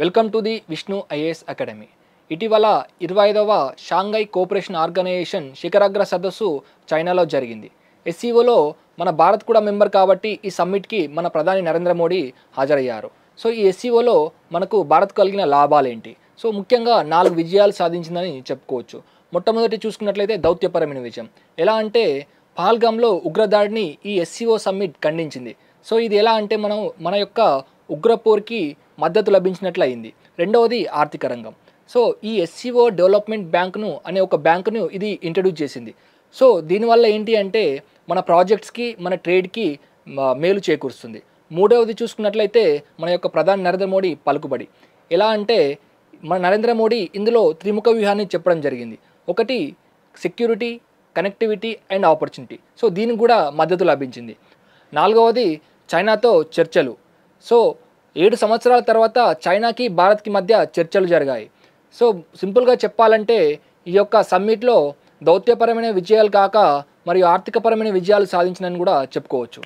Welcome to the Vishnu IAS academy. ఇటీవల 25వ Shanghai cooperation organisation శిఖరాగ్ర సదస్సు చైనాలో జరిగింది. ఎస్సీఓలో మన భారత్ కూడా మెంబర్ కాబట్టి ఈ సమ్మిట్కి మన ప్రధాని నరేంద్ర మోడీ హాజరయ్యారు. సో ఈ ఎస్సీఓలో మనకు భారత్ కలిగిన లాభాలేంటి? సో ముఖ్యంగా 4 విజయాలు సాధించిందని చెప్పుకోవచ్చు. మొట్టమొదటి చూసుకున్నట్లయితే దౌత్యపరమైన విజయం. ఎలా అంటే పహల్గామ్లో ఉగ్రదాడిని ఈ ఎస్సీఓ సమ్మిట్ ఖండించింది. సో ఇది ఎలా అంటే మన యొక్క ఉగ్రపోర్కి మద్దతు లభించినట్లు అయింది. రెండవది ఆర్థిక రంగం. సో ఈ ఎస్సీఓ డెవలప్మెంట్ బ్యాంకును అనే ఒక బ్యాంకును ఇది ఇంట్రడ్యూస్ చేసింది. సో దీనివల్ల ఏంటి అంటే మన ప్రాజెక్ట్స్కి మన ట్రేడ్కి మేలు చేకూరుస్తుంది. మూడవది చూసుకున్నట్లయితే మన యొక్క ప్రధాని నరేంద్ర మోడీ పలుకుబడి. ఎలా అంటే మన నరేంద్ర మోడీ ఇందులో త్రిముఖ వ్యూహాన్ని చెప్పడం జరిగింది. ఒకటి security, connectivity and opportunity. So దీనికి కూడా మద్దతు లభించింది. నాలుగవది చైనాతో చర్చలు. సో 7 సంవత్సరాల తర్వాత చైనాకి భారత్కి మధ్య చర్చలు జరిగాయి. సో సింపుల్గా చెప్పాలంటే ఈ యొక్క సమ్మిట్లో దౌత్యపరమైన విజయాలు కాక మరియు ఆర్థికపరమైన విజయాలు సాధించినని కూడా చెప్పుకోవచ్చు.